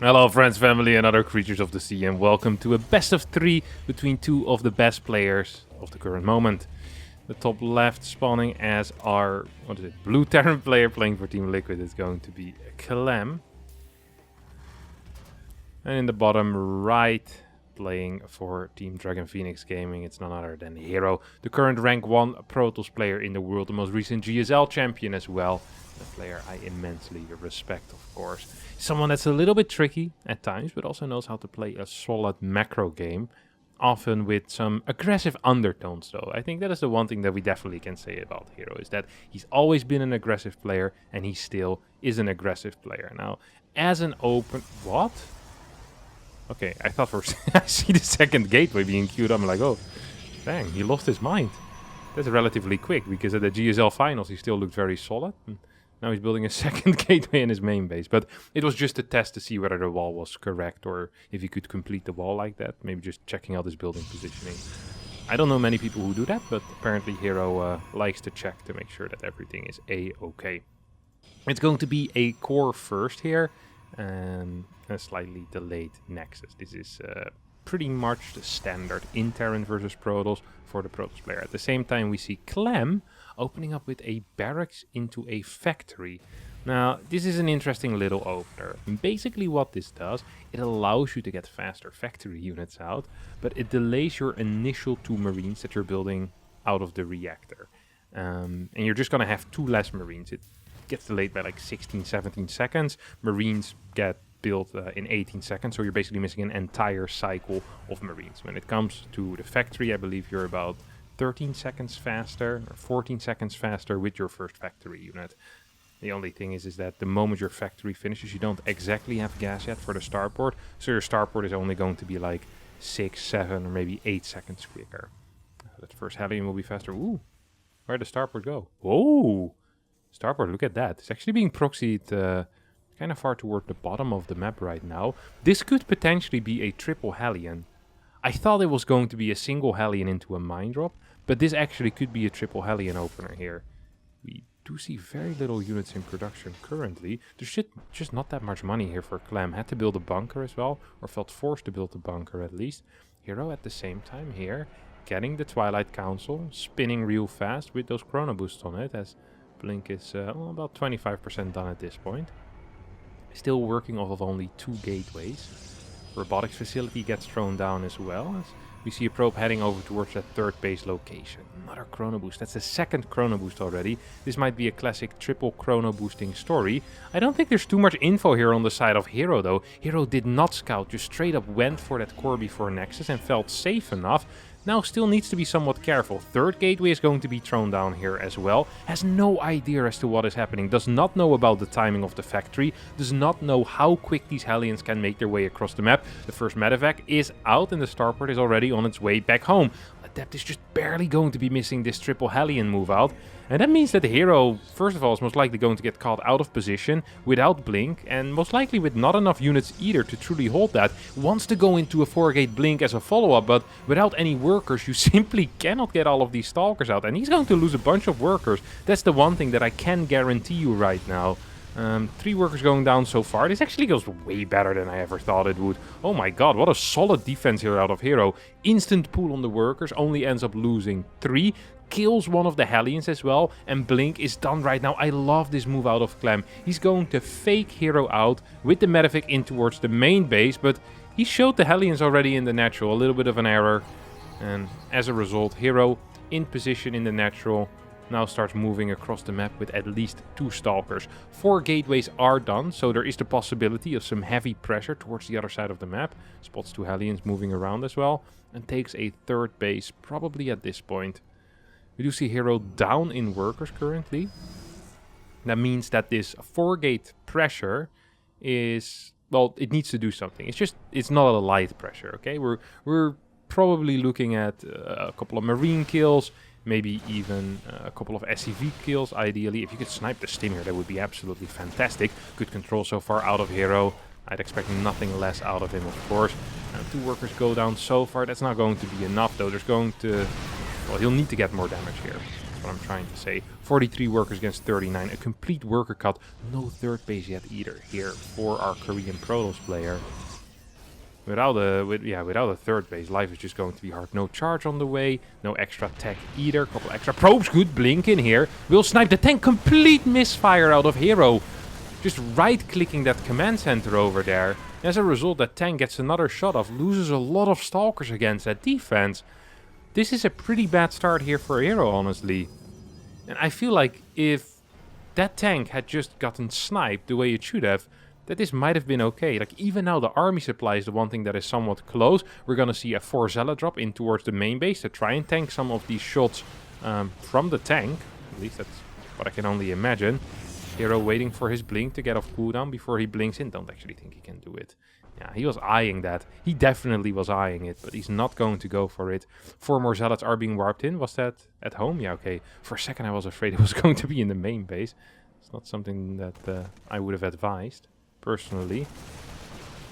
Hello friends, family and other creatures of the sea, and welcome to a best of 3 between two of the best players of the current moment. The top left spawning as our, blue Terran player playing for Team Liquid is going to be Clem. And in the bottom right, playing for Team Dragon Phoenix Gaming, it's none other than herO, the current rank 1 Protoss player in the world, the most recent GSL champion as well. A player I immensely respect, of course. Someone that's a little bit tricky at times, but also knows how to play a solid macro game, often with some aggressive undertones though. I think that is the one thing that we definitely can say about herO, is that he's always been an aggressive player, and he still is an aggressive player. Now, as an open... What? Okay, I thought for... I see the second gateway being queued up. I'm like, oh, dang, he lost his mind. That's relatively quick, because at the GSL finals he still looked very solid. Now he's building a second gateway in his main base. But it was just a test to see whether the wall was correct, or if he could complete the wall like that. Maybe just checking out his building positioning. I don't know many people who do that, but apparently herO likes to check to make sure that everything is A-okay. It's going to be a core first here, and a slightly delayed Nexus. This is pretty much the standard in Terran versus Protoss for the Protoss player. At the same time, we see Clem opening up with a barracks into a factory. Now, this is an interesting little opener. And basically what this does, it allows you to get faster factory units out, but it delays your initial 2 Marines that you're building out of the reactor. And you're just going to have 2 less Marines. It gets delayed by like 16, 17 seconds. Marines get built in 18 seconds, so you're basically missing an entire cycle of Marines. When it comes to the factory, I believe you're about 13 seconds faster or 14 seconds faster with your first factory unit. The only thing is that the moment your factory finishes, you don't exactly have gas yet for the starport, so your starport is only going to be like 6, 7, or maybe 8 seconds quicker. That first Hellion will be faster. Ooh, where'd the starport go? Whoa! Starport, look at that. It's actually being proxied kind of far toward the bottom of the map right now. This could potentially be a triple Hellion. I thought it was going to be a single Hellion into a mine drop, but this actually could be a triple Hellion opener here. We do see very little units in production currently. There's just not that much money here for Clem. Had to build a bunker as well, or felt forced to build a bunker at least. herO at the same time here, getting the Twilight Council, spinning real fast with those chrono boosts on it, as Blink is about 25% done at this point. Still working off of only 2 gateways. Robotics facility gets thrown down as well, as we see a probe heading over towards that 3rd base location. Another chrono boost. That's the 2nd chrono boost already. This might be a classic triple chrono boosting story. I don't think there's too much info here on the side of herO though. herO did not scout, just straight up went for that core before Nexus and felt safe enough. Now still needs to be somewhat careful. 3rd gateway is going to be thrown down here as well. Has no idea as to what is happening. Does not know about the timing of the factory. Does not know how quick these Hellions can make their way across the map. The first medevac is out and the starport is already on its way back home. Adept is just barely going to be missing this triple Hellion move out. And that means that the herO, first of all, is most likely going to get caught out of position without Blink, and most likely with not enough units either to truly hold that. Wants to go into a 4-gate Blink as a follow-up, but without any workers, you simply cannot get all of these Stalkers out. And he's going to lose a bunch of workers. That's the one thing that I can guarantee you right now. 3 workers going down so far. This actually goes way better than I ever thought it would. Oh my god, what a solid defense here out of herO. Instant pull on the workers, only ends up losing 3. Kills one of the Hellions as well, and Blink is done right now. I love this move out of Clem. He's going to fake herO out with the medevac in towards the main base, but he showed the Hellions already in the natural. A little bit of an error, and as a result, herO in position in the natural. Now starts moving across the map with at least 2 Stalkers. 4 gateways are done, so there is the possibility of some heavy pressure towards the other side of the map. Spots 2 Hellions moving around as well, and takes a 3rd base probably at this point. We do see herO down in workers currently. That means that this 4-gate pressure is, well, it needs to do something. It's not a light pressure, okay? We're probably looking at a couple of Marine kills, maybe even a couple of SCV kills, ideally. If you could snipe the stim here, that would be absolutely fantastic. Good control so far out of herO. I'd expect nothing less out of him, of course. 2 workers go down so far. That's not going to be enough, though. There's going to... Well, he'll need to get more damage here. That's what I'm trying to say. 43 workers against 39. A complete worker cut. No third base yet either here for our Korean Protoss player. Without a third base, life is just going to be hard. No charge on the way. No extra tech either. Couple extra probes. Good blink in here. Will snipe the tank. Complete misfire out of hero. Just right-clicking that command center over there. As a result, that tank gets another shot off. Loses a lot of stalkers against that defense. This is a pretty bad start here for hero, honestly. And I feel like if that tank had just gotten sniped the way it should have, that this might have been okay. Like, even now the army supply is the one thing that is somewhat close. We're gonna see a 4 Zealot drop in towards the main base to try and tank some of these shots from the tank. At least that's what I can only imagine. Hero waiting for his blink to get off cooldown before he blinks in. Don't actually think he can do it. Yeah, he was eyeing that. He definitely was eyeing it, but he's not going to go for it. 4 more Zealots are being warped in. Was that at home? Yeah, okay. For a second I was afraid it was going to be in the main base. It's not something that I would have advised, personally.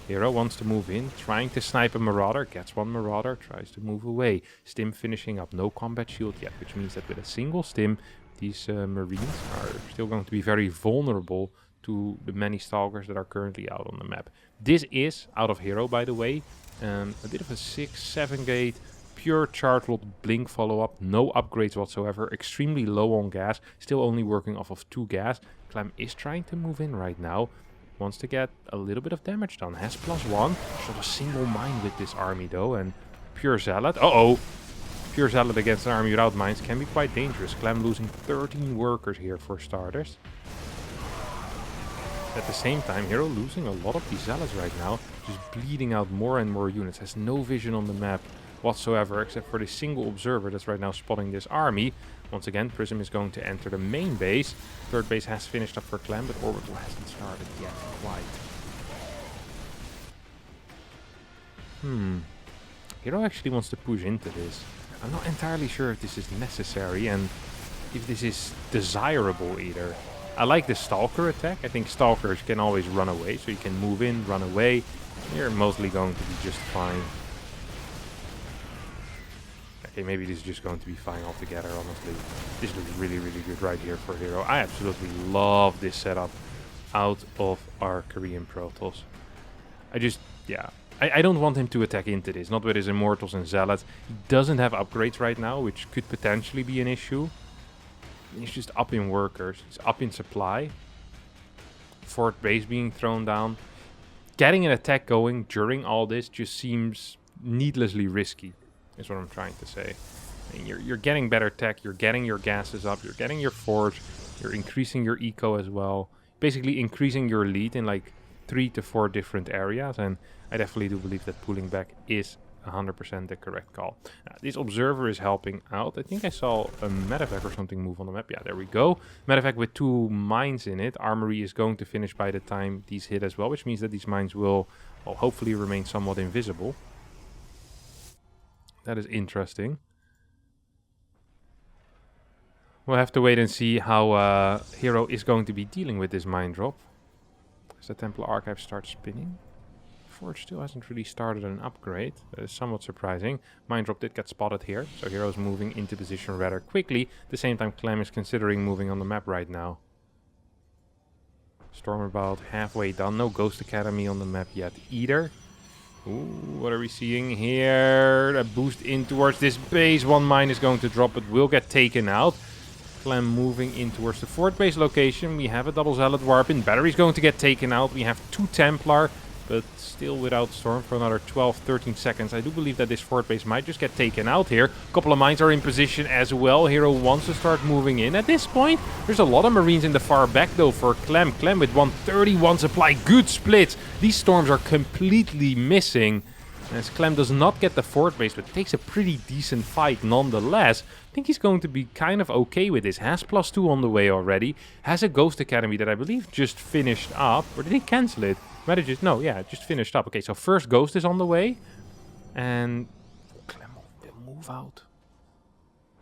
Hero wants to move in, trying to snipe a Marauder. Gets one Marauder, tries to move away. Stim finishing up. No combat shield yet, which means that with a single Stim, these Marines are still going to be very vulnerable to the many Stalkers that are currently out on the map. This is out of hero, by the way. A bit of a 6-7 gate, pure charge lot blink follow-up. No upgrades whatsoever. Extremely low on gas. Still only working off of 2 gas. Clem is trying to move in right now. Wants to get a little bit of damage done. Has +1. Shot a single mine with this army though. And pure Zealot. Uh-oh. Pure Zealot against an army without mines can be quite dangerous. Clem losing 13 workers here for starters. At the same time, hero losing a lot of these Zealots right now. Just bleeding out more and more units. Has no vision on the map whatsoever, except for this single observer that's right now spotting this army. Once again, Prism is going to enter the main base. Third base has finished up for Clem, but Orbital hasn't started yet quite. Hero actually wants to push into this. I'm not entirely sure if this is necessary and if this is desirable either. I like the Stalker attack. I think Stalkers can always run away, so you can move in, run away. You're mostly going to be just fine. Okay, maybe this is just going to be fine altogether, honestly. This looks really, really good right here for hero. I absolutely love this setup out of our Korean Protoss. I don't want him to attack into this, not with his Immortals and Zealots. He doesn't have upgrades right now, which could potentially be an issue. He's just up in workers, he's up in supply. Fourth base being thrown down. Getting an attack going during all this just seems needlessly risky, is what I'm trying to say. I mean, you're getting better tech, you're getting your gases up, you're getting your forge, you're increasing your eco as well. Basically increasing your lead in like 3 to 4 different areas, and I definitely do believe that pulling back is 100% the correct call. This observer is helping out. I think I saw a medevac or something move on the map. Yeah, there we go. Medevac with 2 mines in it. Armory is going to finish by the time these hit as well, which means that these mines will, well, hopefully remain somewhat invisible. That is interesting. We'll have to wait and see how hero is going to be dealing with this mine drop. As the Templar Archive starts spinning. Forge still hasn't really started an upgrade. That is somewhat surprising. Mine drop did get spotted here, so hero's moving into position rather quickly. At the same time, Clem is considering moving on the map right now. Storm about halfway done. No Ghost Academy on the map yet either. Ooh, what are we seeing here? A boost in towards this base. 1 mine is going to drop, but will get taken out. Clem moving in towards the 4th base location. We have a double Zealot warp in. Battery's going to get taken out. We have 2 Templar, but still without Storm for another 12-13 seconds. I do believe that this 4th base might just get taken out here. A couple of mines are in position as well. Hero wants to start moving in. At this point, there's a lot of Marines in the far back though for Clem. Clem with 131 supply. Good splits. These Storms are completely missing. As Clem does not get the 4th base, but takes a pretty decent fight nonetheless. I think he's going to be kind of okay with this. Has +2 on the way already. Has a Ghost Academy that I believe just finished up. Or did he cancel it? Might have just... No, yeah, just finished up. Okay, so first Ghost is on the way. And Clem will move out.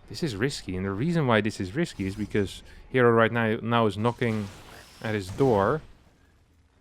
This is risky. And the reason why this is risky is because hero right now is knocking at his door.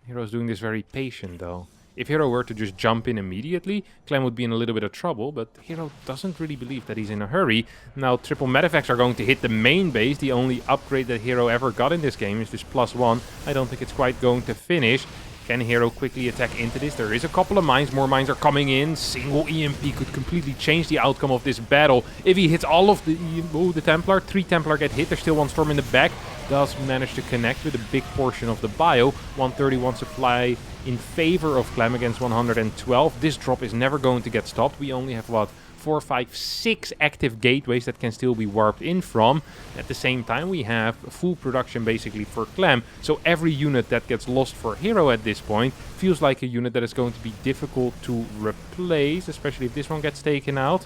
Hero's doing this very patient though. If hero were to just jump in immediately, Clem would be in a little bit of trouble, but hero doesn't really believe that he's in a hurry. Now triple medevacts are going to hit the main base. The only upgrade that hero ever got in this game is this +1. I don't think it's quite going to finish. Can hero quickly attack into this? There is a couple of mines. More mines are coming in. Single EMP could completely change the outcome of this battle. If he hits all of the Templar, 3 Templar get hit. There's still 1 Storm in the back. Does manage to connect with a big portion of the bio. 131 supply in favor of Clem against 112. This drop is never going to get stopped. We only have, what, 4, 5, 6 active gateways that can still be warped in from. At the same time, we have full production basically for Clem. So every unit that gets lost for hero at this point feels like a unit that is going to be difficult to replace, especially if this one gets taken out.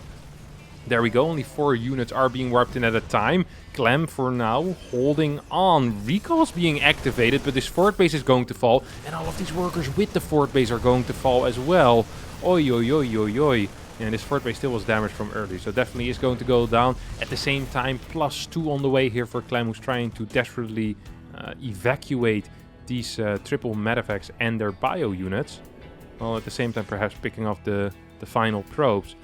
There we go, only 4 units are being warped in at a time. Clem, for now, holding on. Recall's being activated, but this fort base is going to fall. And all of these workers with the fort base are going to fall as well. Oi, oi, oi, oi, oi. And this fort base still was damaged from early, so definitely is going to go down. At the same time, +2 on the way here for Clem, who's trying to desperately evacuate these triple medevacts and their bio units. While at the same time perhaps picking off the final probes.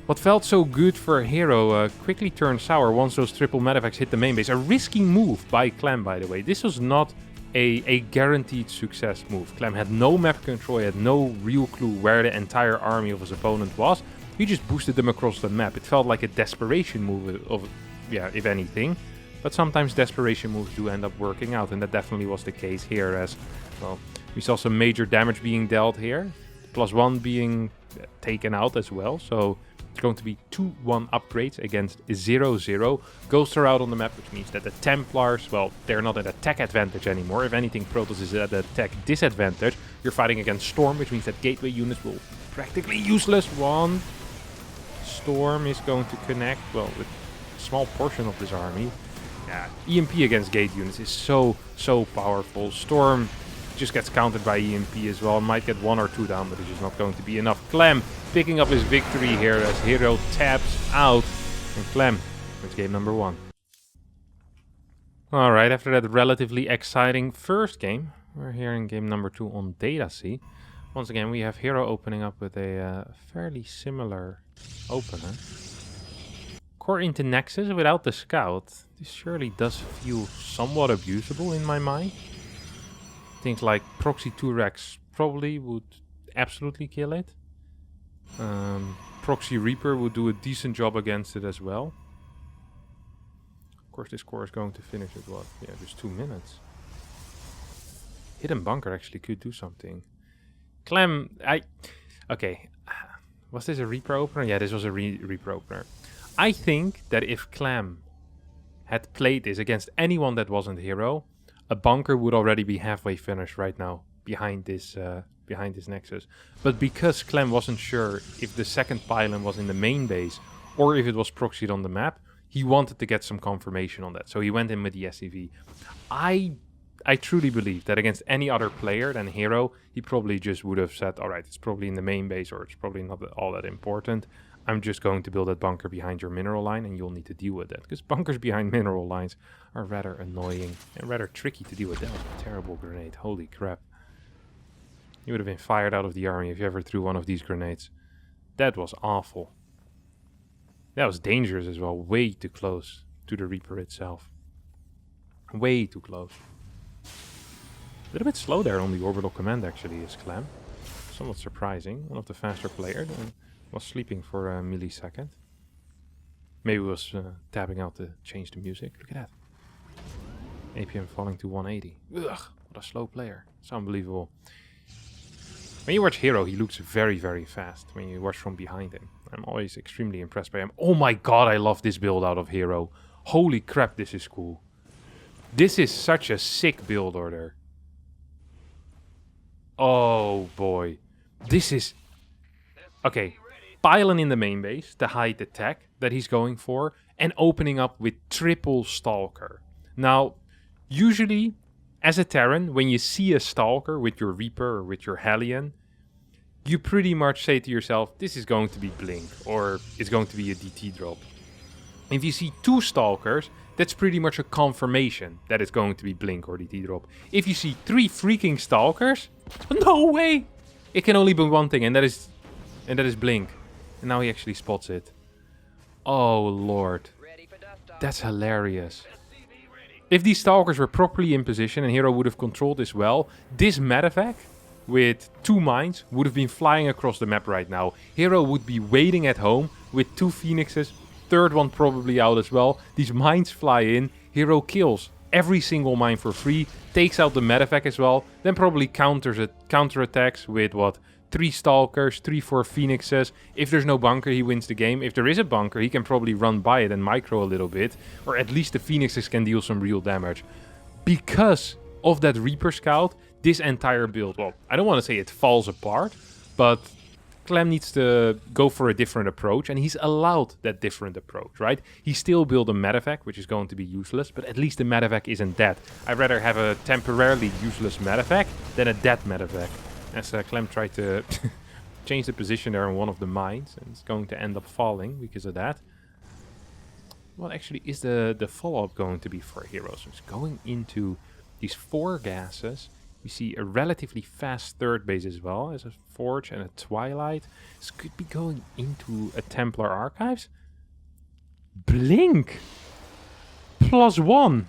What felt so good for hero quickly turned sour once those triple medevacts hit the main base. A risky move by Clem, by the way. This was not a guaranteed success move. Clem had no map control, he had no real clue where the entire army of his opponent was. He just boosted them across the map. It felt like a desperation move of, yeah, if anything. But sometimes desperation moves do end up working out, and that definitely was the case here as, well, we saw some major damage being dealt here. +1 being taken out as well, so it's going to be 2-1 upgrades against 0-0. Ghosts are out on the map, which means that the Templars, well, they're not at attack advantage anymore. If anything, Protoss is at attack disadvantage. You're fighting against Storm, which means that gateway units will practically useless. 1 Storm is going to connect, well, with a small portion of this army. Yeah, EMP against gate units is so powerful. Storm just gets countered by EMP as well. Might get 1 or 2 down, but it's just not going to be enough. Clem picking up his victory here as hero taps out. And Clem wins game number 1. Alright, after that relatively exciting first game, we're here in game number 2 on Data C. Once again, we have hero opening up with a fairly similar opener. Core into Nexus without the scout. This surely does feel somewhat abusable in my mind. Things like Proxy 2-Rex probably would absolutely kill it. Proxy Reaper would do a decent job against it as well. Of course, this core is going to finish at what? Yeah, just 2 minutes. Hidden Bunker actually could do something. Clem, okay. Was this a Reaper opener? Yeah, this was a Reaper opener. I think that if Clem had played this against anyone that wasn't hero, a bunker would already be halfway finished right now behind this Nexus. But because Clem wasn't sure if the second pylon was in the main base or if it was proxied on the map, he wanted to get some confirmation on that. So he went in with the SCV. I truly believe that against any other player than hero, he probably just would have said, alright, it's probably in the main base or it's probably not all that important. I'm just going to build that bunker behind your mineral line and you'll need to deal with that. Because bunkers behind mineral lines are rather annoying and rather tricky to deal with. That was a terrible grenade. Holy crap. You would have been fired out of the army if you ever threw one of these grenades. That was awful. That was dangerous as well. Way too close to the Reaper itself. Way too close. A little bit slow there on the orbital command actually is Clem. Somewhat surprising. One of the faster players. Was sleeping for a millisecond. Maybe was tapping out to change the music. Look at that. APM falling to 180. Ugh, what a slow player. It's unbelievable. When you watch hero, he looks very, very fast. When you watch from behind him. I'm always extremely impressed by him. Oh my god, I love this build out of hero. Holy crap, this is cool. This is such a sick build order. Oh boy. This is... Okay. Pylon in the main base, the hide attack that he's going for, and opening up with triple Stalker. Now, usually, as a Terran, when you see a Stalker with your Reaper or with your Hellion, you pretty much say to yourself, this is going to be Blink, or it's going to be a DT drop. If you see 2 Stalkers, that's pretty much a confirmation that it's going to be Blink or DT drop. If you see 3 freaking Stalkers, no way! It can only be one thing, and that is Blink. And now he actually spots it. Oh lord. That's hilarious. If these Stalkers were properly in position and hero would have controlled this well, this medevac with 2 mines would have been flying across the map right now. Hero would be waiting at home with 2 Phoenixes, 3rd one probably out as well. These mines fly in, hero kills every single mine for free, takes out the medevac as well, then probably counterattacks with what? 3 Stalkers, 3-4 Phoenixes. If there's no bunker, he wins the game. If there is a bunker, he can probably run by it and micro a little bit. Or at least the Phoenixes can deal some real damage. Because of that Reaper Scout, this entire build, well, I don't want to say it falls apart, but Clem needs to go for a different approach, and he's allowed that different approach, right? He still built a medevac, which is going to be useless, but at least the medevac isn't dead. I'd rather have a temporarily useless medevac than a dead medevac. As Clem tried to change the position there on one of the mines, and it's going to end up falling because of that. What actually is the follow-up going to be for heroes? So it's going into these 4 gases. We see a relatively fast 3rd base as well, as a Forge and a Twilight. This could be going into a Templar Archives. Blink! +1!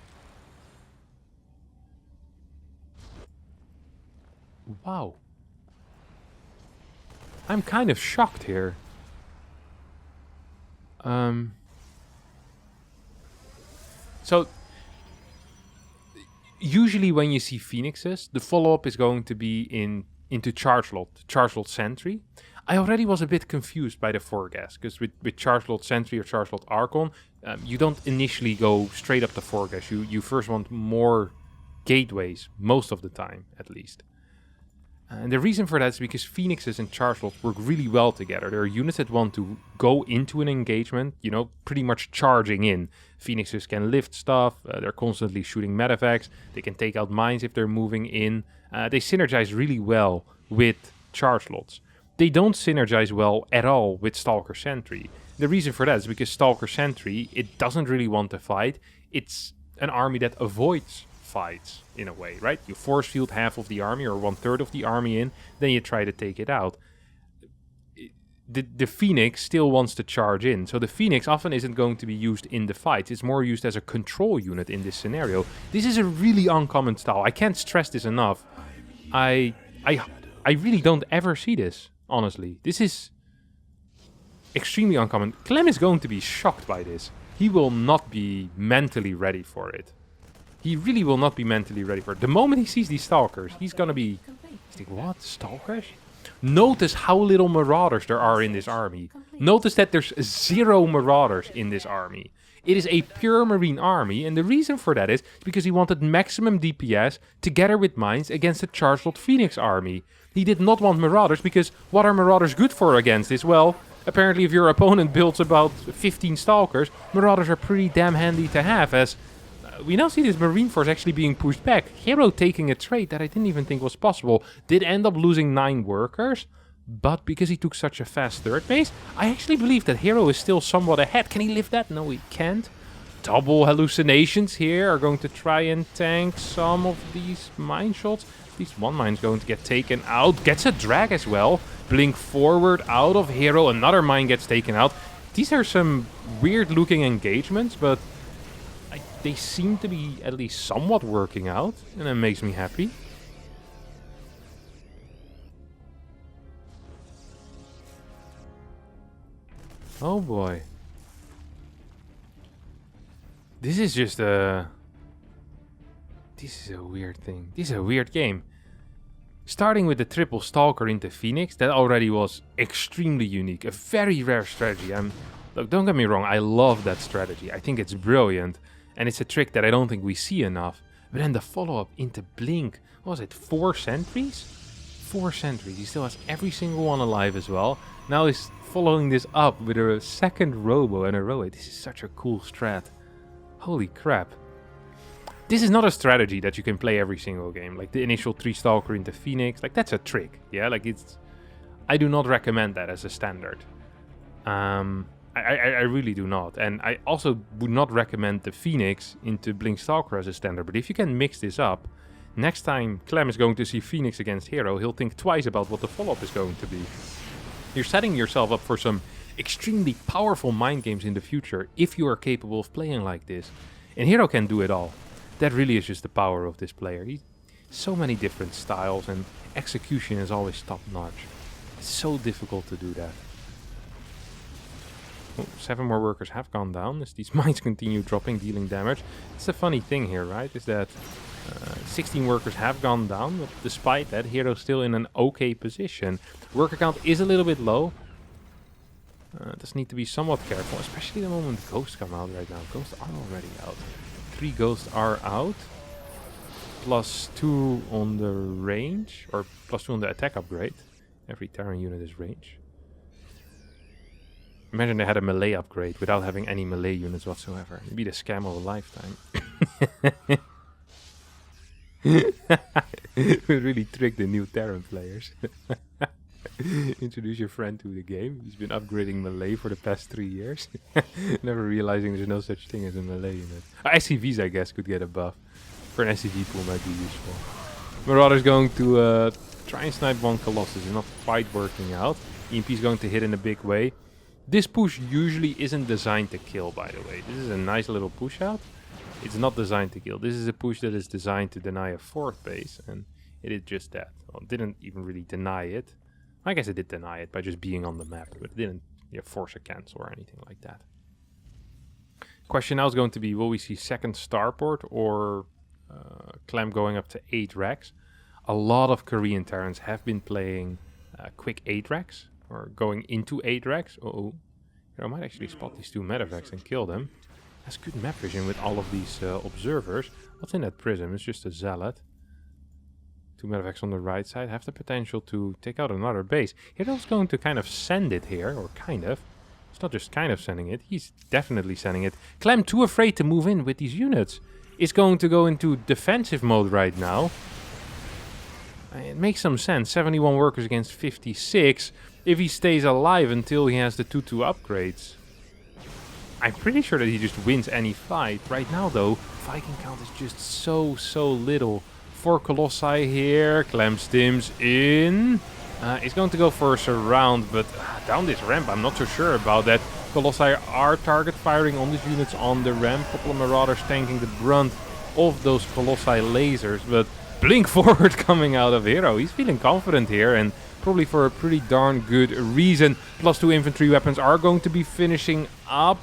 Wow. I'm kind of shocked here. So usually when you see Phoenixes, the follow-up is going to be into Charge Lot Sentry. I already was a bit confused by the 4 gas, because with Charge Lot Sentry or Charge Lot Archon, you don't initially go straight up to 4 gas. You first want more gateways, most of the time at least. And the reason for that is because Phoenixes and Charge Lots work really well together. There are units that want to go into an engagement, you know, pretty much charging in. Phoenixes can lift stuff, they're constantly shooting medevacs, they can take out mines if they're moving in. They synergize really well with Charge Lots. They don't synergize well at all with Stalker Sentry. The reason for that is because Stalker Sentry, it doesn't really want to fight. It's an army that avoids fights in a way, right? You force field half of the army or 1/3 of the army in, then you try to take it out. The Phoenix still wants to charge in, so the Phoenix often isn't going to be used in the fight. It's more used as a control unit in this scenario. This is a really uncommon style. I can't stress this enough. I really don't ever see this, honestly. This is extremely uncommon. Clem is going to be shocked by this. He will not be mentally ready for it. He really will not be mentally ready for it. The moment he sees these Stalkers, he's gonna be... He's like, what? Stalkers? Notice how little Marauders there are in this army. Notice that there's 0 Marauders in this army. It is a pure Marine army, and the reason for that is because he wanted maximum DPS together with mines against the Charge Lot Phoenix army. He did not want Marauders, because what are Marauders good for against this? Well, apparently if your opponent builds about 15 Stalkers, Marauders are pretty damn handy to have, as we now see this Marine force actually being pushed back. Hero taking a trade that I didn't even think was possible. Did end up losing 9 workers, but because he took such a fast 3rd base, I actually believe that Hero is still somewhat ahead. Can he lift that? No, he can't. Double hallucinations here are going to try and tank some of these mine shots. At least one mine's going to get taken out. Gets a drag as well. Blink forward out of Hero. Another mine gets taken out. These are some weird looking engagements, but they seem to be at least somewhat working out, and that makes me happy. Oh boy. This is just a... This is a weird thing. This is a weird game. Starting with the triple Stalker into Phoenix, that already was extremely unique. A very rare strategy. Look, don't get me wrong, I love that strategy. I think it's brilliant. And it's a trick that I don't think we see enough. But then the follow-up into Blink. What was it? 4 sentries? 4 sentries. He still has every single one alive as well. Now he's following this up with a 2nd Robo and a Roe. This is such a cool strat. Holy crap. This is not a strategy that you can play every single game. Like the initial 3 Stalker into Phoenix. Like that's a trick. Yeah, like it's... I do not recommend that as a standard. I really do not. And I also would not recommend the Phoenix into Blink Stalker as a standard. But if you can mix this up, next time Clem is going to see Phoenix against hero, he'll think twice about what the follow-up is going to be. You're setting yourself up for some extremely powerful mind games in the future if you are capable of playing like this. And hero can do it all. That really is just the power of this player. He's so many different styles and execution is always top-notch. It's so difficult to do that. Oh, 7 more workers have gone down as these mines continue dropping, dealing damage. It's a funny thing here, right? Is that 16 workers have gone down, but despite that, hero's still in an okay position. Worker count is a little bit low. Does need to be somewhat careful, especially the moment ghosts come out right now. Ghosts are already out. 3 ghosts are out. +2 on the range, or +2 on the attack upgrade. Every Terran unit is range. Imagine they had a melee upgrade without having any melee units whatsoever. It'd be the scam of a lifetime. It would really trick the new Terran players. Introduce your friend to the game. He's been upgrading melee for the past 3 years. Never realizing there's no such thing as a melee unit. SCVs, I guess, could get a buff. For an SCV pool might be useful. Marauder's going to try and snipe one Colossus. It's not quite working out. EMP's going to hit in a big way. This push usually isn't designed to kill, by the way. This is a nice little push out. It's not designed to kill. This is a push that is designed to deny a 4th base, and it did just that. Well, it didn't even really deny it. I guess it did deny it by just being on the map, but it didn't force a cancel or anything like that. Question now is going to be, will we see second starport or Clem going up to 8 racks? A lot of Korean Terrans have been playing quick 8 racks, or going into 8 racks. I might actually spot these 2 medevacs and kill them. That's good map vision with all of these observers. What's in that prism? It's just a zealot. 2 medevacs on the right side have the potential to take out another base. Hero's going to kind of send it here, or kind of. It's not just kind of sending it, he's definitely sending it. Clem, too afraid to move in with these units, is going to go into defensive mode right now. It makes some sense. 71 workers against 56. If he stays alive until he has the 2-2 upgrades, I'm pretty sure that he just wins any fight. Right now, though, Viking count is just so little. 4 Colossi here. Clem stims in. He's going to go for a surround, but down this ramp, I'm not so sure about that. Colossi are target firing on these units on the ramp. Couple of Marauders tanking the brunt of those Colossi lasers, but blink forward coming out of hero. He's feeling confident here, and probably for a pretty darn good reason. +2 infantry weapons are going to be finishing up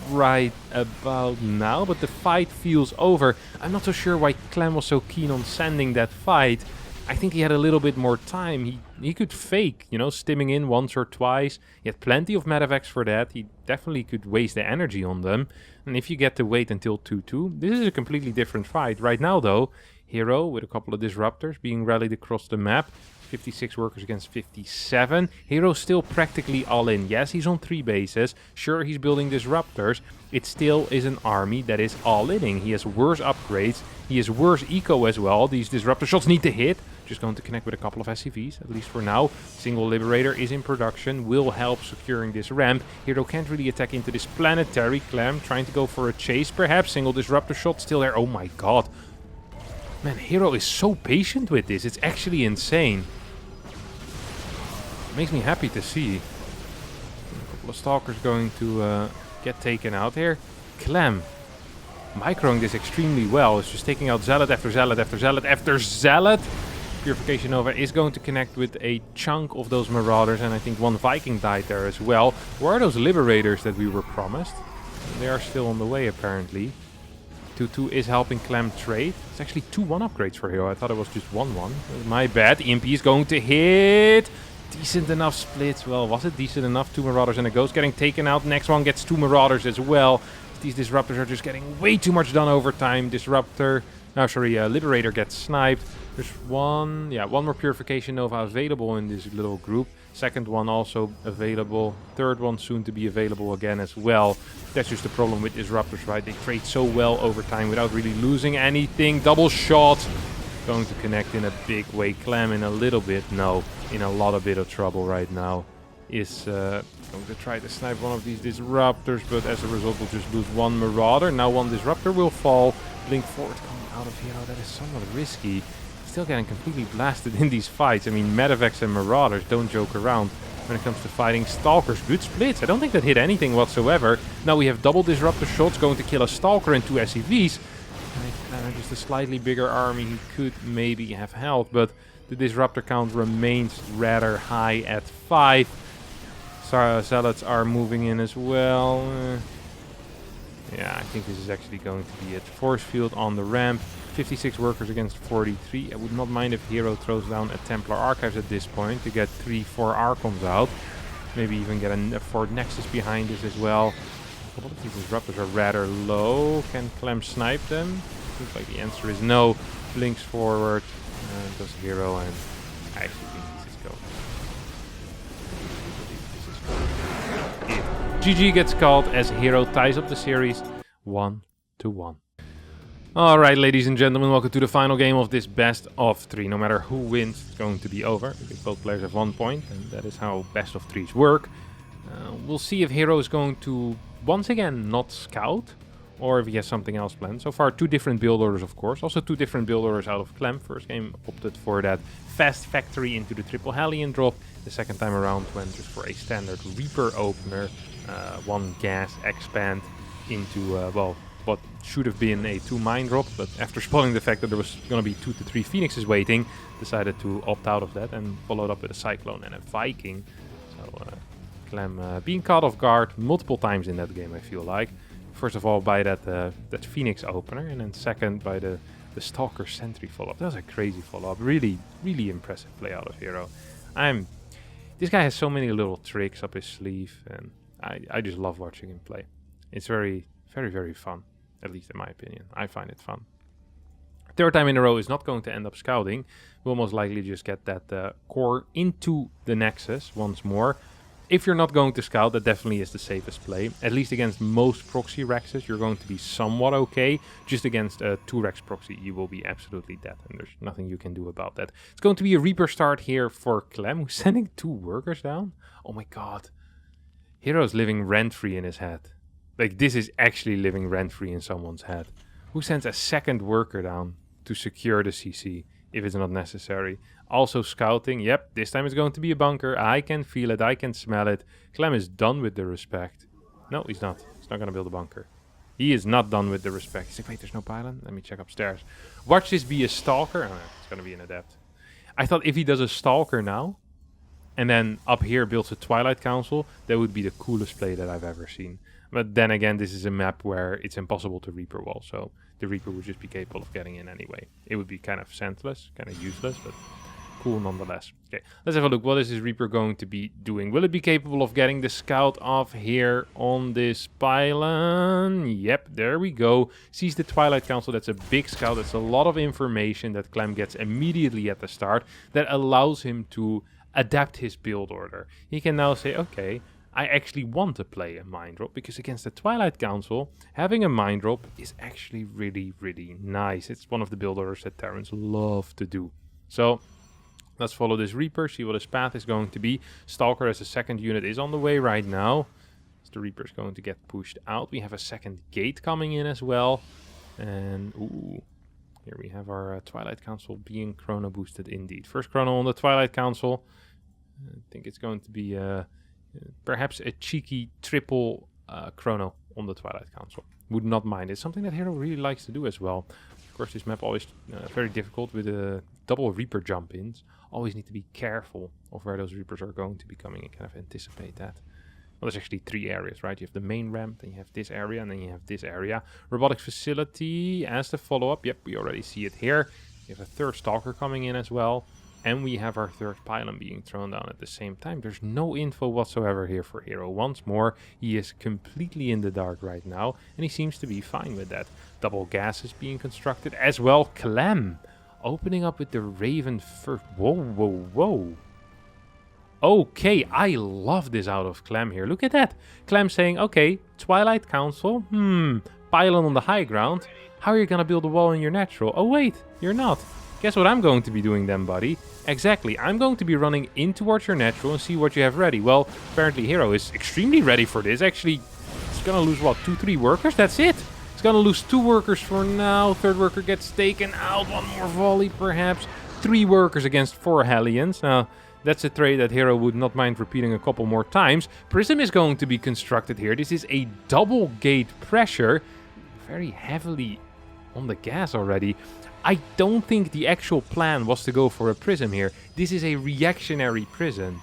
right about now, but the fight feels over. I'm not so sure why Clem was so keen on sending that fight. I think he had a little bit more time. He could fake, stimming in once or twice. He had plenty of medevacs for that. He definitely could waste the energy on them. And if you get to wait until 2-2, this is a completely different fight. Right now, though, hero with a couple of disruptors being rallied across the map. 56 workers against 57. Hero's still practically all in. Yes, he's on 3 bases. Sure, he's building disruptors. It still is an army that is all in. He has worse upgrades. He has worse eco as well. These disruptor shots need to hit. Just going to connect with a couple of SCVs, at least for now. Single Liberator is in production, will help securing this ramp. Hero can't really attack into this planetary. Clem trying to go for a chase, perhaps. Single disruptor shot still there. Oh my god. Man, Hero is so patient with this. It's actually insane. Makes me happy to see. A couple of Stalkers going to get taken out here. Clem microing this extremely well. It's just taking out Zealot after Zealot after Zealot after Zealot. Purification Nova is going to connect with a chunk of those Marauders, and I think 1 Viking died there as well. Where are those Liberators that we were promised? They are still on the way, apparently. 2-2 is helping Clem trade. It's actually 2-1 upgrades for Hero. I thought it was just 1-1. My bad. EMP is going to hit. Decent enough splits. Well, was it decent enough? 2 Marauders and a Ghost getting taken out. Next one gets 2 Marauders as well. These Disruptors are just getting way too much done over time. Liberator gets sniped. There's one more Purification Nova available in this little group. Second one also available. Third one soon to be available again as well. That's just the problem with Disruptors, right? They trade so well over time without really losing anything. Double shot. Going to connect in a big way. Clem in a little bit. No, in a lot of bit of trouble right now. is going to try to snipe one of these disruptors, but as a result will just lose one marauder. Now one disruptor will fall. Blink forward coming out of hero. That is somewhat risky. Still getting completely blasted in these fights. I mean, medevacs and marauders don't joke around when it comes to fighting stalkers. Good splits. I don't think that hit anything whatsoever. Now we have double disruptor shots going to kill a stalker and 2 SCVs. And just a slightly bigger army, he could maybe have held, but the disruptor count remains rather high at 5. Zealots are moving in as well. Yeah, I think this is actually going to be it. Force field on the ramp. 56 workers against 43. I would not mind if hero throws down a Templar Archives at this point to get 3-4 Archons out. Maybe even get a Fort Nexus behind this as well. A lot of these disruptors are rather low. Can Clem snipe them? Seems like the answer is no. Blinks forward. Does hero, and I actually think this is go. GG gets called as hero ties up the series 1-1. Alright, ladies and gentlemen, welcome to the final game of this best of 3. No matter who wins, it's going to be over, because both players have 1 point, and that is how best of 3s work. We'll see if hero is going to, once again, not scout, or if he has something else planned. So far, 2 different build orders, of course. Also 2 different build orders out of Clem. First game opted for that fast factory into the triple Hellion drop. The second time around went just for a standard Reaper opener. 1 gas expand into, well, what should have been a 2 mine drop. But after spotting the fact that there was going to be 2 to 3 Phoenixes waiting, decided to opt out of that and followed up with a Cyclone and a Viking. So Clem being caught off guard multiple times in that game, I feel like. First of all, by that Phoenix opener, and then second by the Stalker Sentry follow-up. That was a crazy follow-up. Really, really impressive play out of hero. This guy has so many little tricks up his sleeve, and I just love watching him play. It's very, very, very fun, at least in my opinion. I find it fun. Third time in a row is not going to end up scouting. We'll most likely just get that core into the Nexus once more. If you're not going to scout, that definitely is the safest play. At least against most proxy Rexes, you're going to be somewhat okay. Just against a 2 Rex proxy, you will be absolutely dead, and there's nothing you can do about that. It's going to be a Reaper start here for Clem, who's sending 2 workers down. Oh my god. Hero's living rent-free in his head. Like, this is actually living rent-free in someone's head. Who sends a 2nd worker down to secure the CC if it's not necessary? Also scouting. Yep, this time it's going to be a bunker. I can feel it. I can smell it. Clem is done with the respect. No, he's not. He's not going to build a bunker. He is not done with the respect. He's like, wait, there's no pylon? Let me check upstairs. Watch this be a stalker. Oh, it's going to be an adept. I thought if he does a stalker now, and then up here builds a Twilight Council, that would be the coolest play that I've ever seen. But then again, this is a map where it's impossible to Reaper wall, so the Reaper would just be capable of getting in anyway. It would be kind of senseless, kind of useless, but cool nonetheless. Okay, let's have a look. What is this Reaper going to be doing? Will it be capable of getting the scout off here on this pylon? Yep, there we go. Sees the Twilight Council. That's a big scout. That's a lot of information that Clem gets immediately at the start that allows him to adapt his build order. He can now say, okay, I actually want to play a mine drop, because against the Twilight Council, having a mine drop is actually really, really nice. It's one of the build orders that Terrans love to do. So let's follow this Reaper, see what his path is going to be. Stalker as a 2nd unit is on the way right now. So the Reaper is going to get pushed out. We have a 2nd gate coming in as well. And ooh, here we have our Twilight Council being chrono boosted indeed. First chrono on the Twilight Council. I think it's going to be perhaps a cheeky triple chrono on the Twilight Council. Would not mind. It's something that hero really likes to do as well. Of course, this map always very difficult with double Reaper jump-ins. Always need to be careful of where those Reapers are going to be coming and kind of anticipate that. Well, there's actually 3 areas, right? You have the main ramp, then you have this area, and then you have this area. Robotics facility as the follow-up. Yep, we already see it here. You have a 3rd Stalker coming in as well. And we have our 3rd pylon being thrown down at the same time. There's no info whatsoever here for hero. Once more, he is completely in the dark right now. And he seems to be fine with that. Double gas is being constructed as well. Clem opening up with the Raven first. Whoa, whoa, whoa. Okay, I love this out of Clem here. Look at that. Clem saying, okay, Twilight Council. Pylon on the high ground. How are you going to build a wall in your natural? Oh, wait, you're not. Guess what I'm going to be doing then, buddy? Exactly, I'm going to be running in towards your natural and see what you have ready. Well, apparently hero is extremely ready for this. Actually, it's gonna lose, what, 2-3 workers? That's it. It's gonna lose 2 workers for now. 3rd worker gets taken out. 1 more volley, perhaps. 3 workers against 4 Hellions. Now, that's a trade that hero would not mind repeating a couple more times. Prism is going to be constructed here. This is a double gate pressure. Very heavily on the gas already. I don't think the actual plan was to go for a prism here. This is a reactionary prism.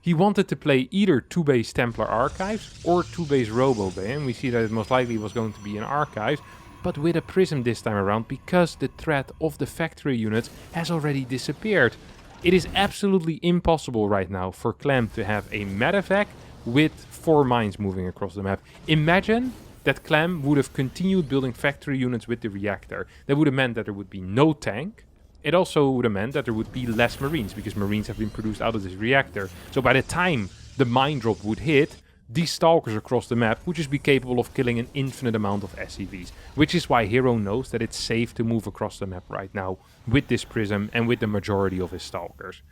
He wanted to play either 2-base Templar Archives or 2-base Robo-Bay, and we see that it most likely was going to be an Archives, but with a prism this time around because the threat of the factory units has already disappeared. It is absolutely impossible right now for Clem to have a medevac with 4 mines moving across the map. Imagine that Clem would have continued building factory units with the reactor. That would have meant that there would be no tank. It also would have meant that there would be less marines, because marines have been produced out of this reactor. So by the time the mine drop would hit, these stalkers across the map would just be capable of killing an infinite amount of SCVs. Which is why hero knows that it's safe to move across the map right now with this prism and with the majority of his stalkers.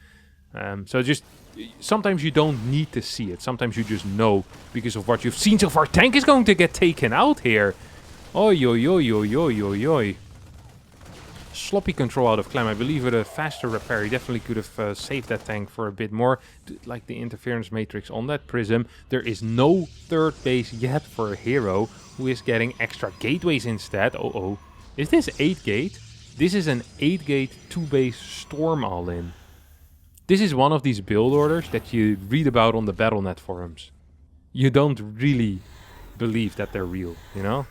So just, sometimes you don't need to see it. Sometimes you just know because of what you've seen so far. Tank is going to get taken out here. Oi, oi, oi, oi, oi, oi, oi. Sloppy control out of Clem. I believe with a faster repair, he definitely could have saved that tank for a bit more. Like the interference matrix on that prism. There is no 3rd base yet for a hero, who is getting extra gateways instead. Oh. Is this 8 gate? This is an 8 gate 2-base storm all-in. This is one of these build orders that you read about on the Battle.net forums. You don't really believe that they're real, you know?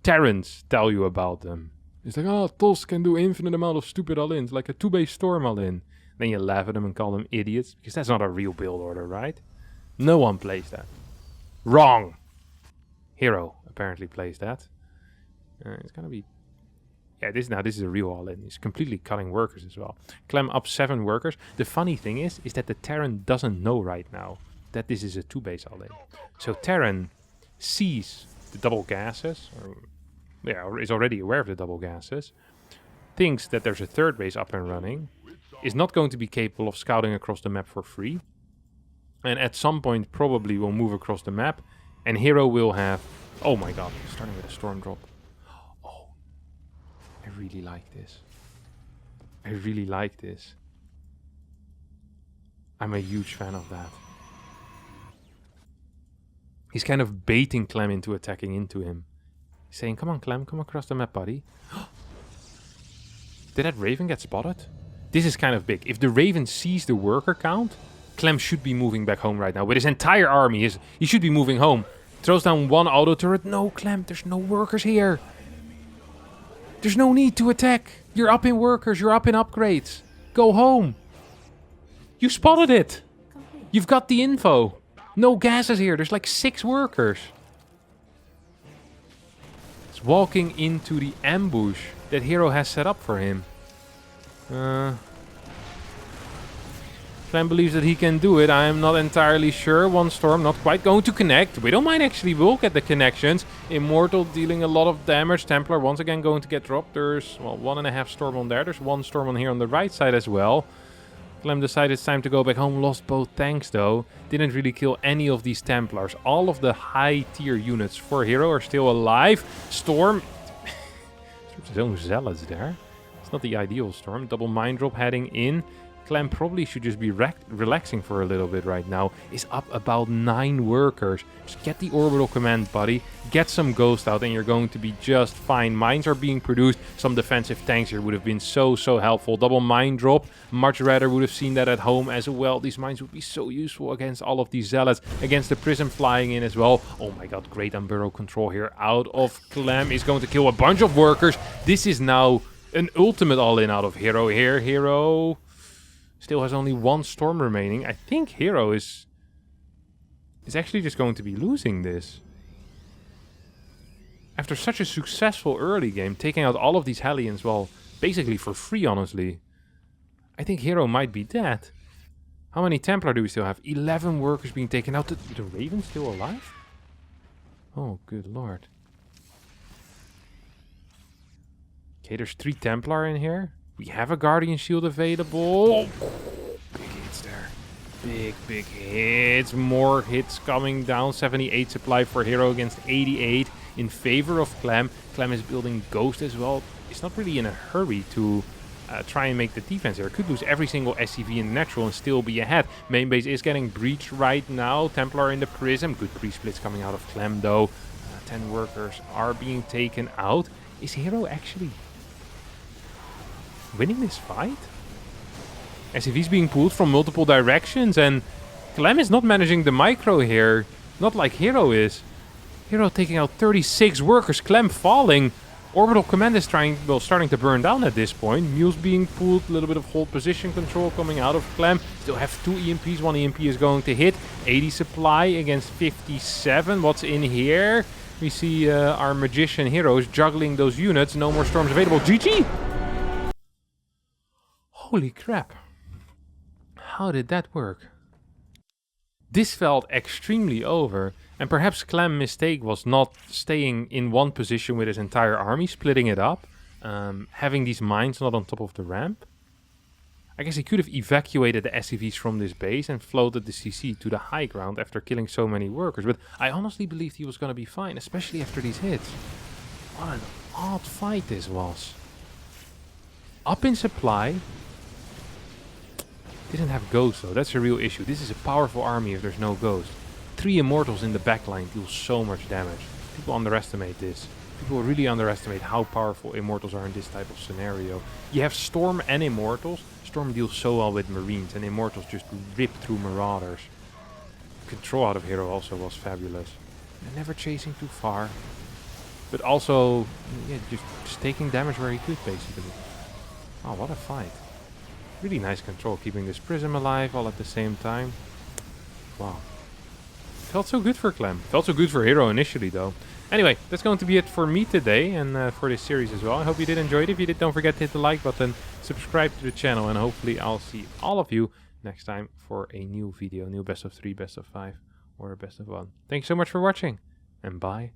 Terrans tell you about them. It's like, oh, TOS can do infinite amount of stupid all-ins, like a 2-base storm all-in. Then you laugh at them and call them idiots, because that's not a real build order, right? No one plays that. Wrong! Hero apparently plays that. It's gonna be... Yeah, this is a real all-in. He's completely cutting workers as well. Clem up 7 workers. The funny thing is that the Terran doesn't know right now that this is a 2-base all-in. So Terran sees the double gases, or is already aware of the double gases, thinks that there's a 3rd base up and running, is not going to be capable of scouting across the map for free, and at some point probably will move across the map, and hero will have... Oh my god, starting with a storm drop. I really like this. I really like this. I'm a huge fan of that. He's kind of baiting Clem into attacking into him. He's saying, come on Clem, come across the map, buddy. Did that Raven get spotted? This is kind of big. If the Raven sees the worker count, Clem should be moving back home right now. With his entire army, he should be moving home. Throws down 1 auto turret. No, Clem, there's no workers here. There's no need to attack. You're up in workers. You're up in upgrades. Go home. You spotted it. You've got the info. No gases here. There's like 6 workers. He's walking into the ambush that hero has set up for him. Clem believes that he can do it. I am not entirely sure. 1 storm not quite going to connect. We don't mind actually. We'll get the connections. Immortal dealing a lot of damage. Templar once again going to get dropped. There's, well, 1.5 storm on there. There's 1 storm on here on the right side as well. Clem decided it's time to go back home. Lost both tanks though. Didn't really kill any of these Templars. All of the high tier units for hero are still alive. Storm. There's his own zealots there. It's not the ideal storm. Double mine drop heading in. Clem probably should just be relaxing for a little bit right now. Is up about 9 workers. Just get the orbital command, buddy. Get some ghost out and you're going to be just fine. Mines are being produced. Some defensive tanks here would have been so helpful. Double mine drop. Much rather would have seen that at home as well. These mines would be so useful against all of these zealots. Against the prism flying in as well. Oh my god, great unburrow control here out of Clem. Is going to kill a bunch of workers. This is now an ultimate all-in out of hero here. Hero... still has only 1 storm remaining. I think hero is actually just going to be losing this. After such a successful early game, taking out all of these Hellions, well, basically for free, honestly. I think hero might be dead. How many Templar do we still have? 11 workers being taken out. The Raven still alive? Oh, good lord. Okay, there's 3 Templar in here. We have a Guardian Shield available. Big hits there. Big hits. More hits coming down. 78 supply for hero against 88 in favor of Clem. Clem is building Ghost as well. He's not really in a hurry to try and make the defense here. Could lose every single SCV in natural and still be ahead. Main base is getting breached right now. Templar in the Prism. Good pre-splits coming out of Clem though. 10 workers are being taken out. Is hero actually winning this fight? SCV's being pulled from multiple directions and Clem is not managing the micro here. Not like hero is. Hero taking out 36 workers. Clem falling. Orbital command is starting to burn down at this point. Mule's being pulled. A little bit of hold position control coming out of Clem. Still have 2 EMPs. 1 EMP is going to hit. 80 supply against 57. What's in here? We see our magician heroes juggling those units. No more storms available. GG! Holy crap. How did that work? This felt extremely over. And perhaps Clem's mistake was not staying in one position with his entire army, splitting it up. Having these mines not on top of the ramp. I guess he could have evacuated the SCVs from this base and floated the CC to the high ground after killing so many workers. But I honestly believed he was going to be fine, especially after these hits. What an odd fight this was. Up in supply. Didn't have Ghost though, that's a real issue. This is a powerful army if there's no Ghost. 3 Immortals in the backline deal so much damage. People underestimate this. People really underestimate how powerful Immortals are in this type of scenario. You have Storm and Immortals. Storm deals so well with Marines and Immortals just rip through Marauders. Control out of hero also was fabulous. And never chasing too far. But also, yeah, just taking damage where he could basically. Oh, what a fight. Really nice control, keeping this Prism alive all at the same time. Wow. Felt so good for Clem. Felt so good for hero initially though. Anyway, that's going to be it for me today and for this series as well. I hope you did enjoy it. If you did, don't forget to hit the like button, subscribe to the channel, and hopefully I'll see all of you next time for a new video. New best of 3, best of 5, or a best of 1. Thanks so much for watching, and bye.